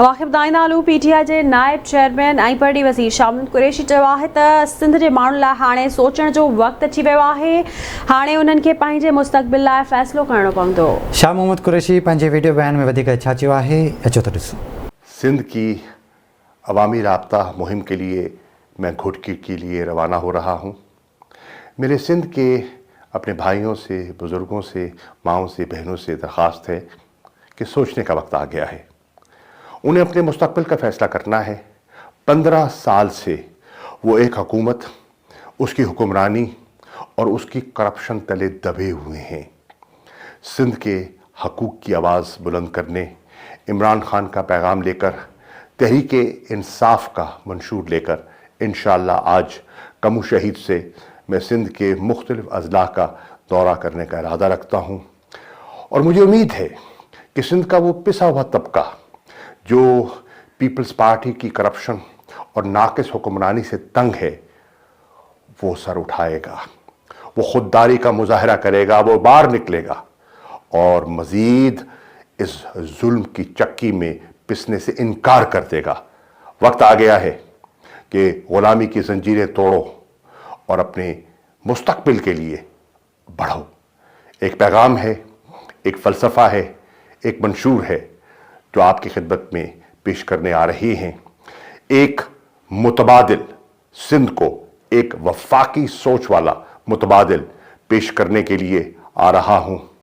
वाक़िफ़ दाइनालू PTI जे नायब chairman ऐं परडी वज़ीर शामिल कुरैशी चयो आहे त सिंध जे माण्हुनि लाइ हाणे सोचण जो वक़्तु अची वियो आहे। हाणे उन्हनि खे पंहिंजे मुस्तक़बिल लाइ फ़ैसिलो करणो पवंदो। शाह मोहम्मद कुरैशी पंहिंजे वीडियो बयान में वधीक छा चयो आहे, अचो त ॾिसो। सिंध की अवामी राब्ता मुहिम के लिए मैं घुटकी के लिए रवाना हो रहा हूँ। मेरे सिंध के अपने भाइयों से, बुज़ुर्गों से, माँओं से, बहनों से दरख्वास्त है कि सोचने का वक्त आ गया है। उन्हें अपने मुस्तक़बिल का फ़ैसला करना है। 15 साल से वो एक हुकूमत, उसकी हुक्मरानी और उसकी करप्शन तले दबे हुए हैं। सिंध के हकूक़ की आवाज़ बुलंद करने, इमरान खान का पैगाम लेकर, तहरीके इंसाफ का मंशूर लेकर इंशाअल्लाह आज कमू शहीद से मैं सिंध के मुख्तलिफ अज़ला का दौरा करने का इरादा रखता हूँ। और मुझे उम्मीद है कि सिंध का वो पिसा हुआ तबका जो पीपल्स पार्टी की करप्शन और नाक़िस हुक्मरानी से तंग है, वो सर उठाएगा, वो खुददारी का मुजाहरा करेगा, वो बाहर निकलेगा और मज़ीद इस जुल्म की चक्की में पिसने से इनकार कर देगा। वक्त आ गया है कि ग़ुलामी की ज़ंजीरें तोड़ो और अपने मुस्तक़बिल के लिए बढ़ो। एक पैगाम है, एक फ़लसफ़ा है, एक मंशूर है जो आपकी खिदमत में पेश करने आ रही हैं। एक मुतबादिल, सिंध को एक वफाकी सोच वाला मुतबादिल पेश करने के लिए आ रहा हूँ।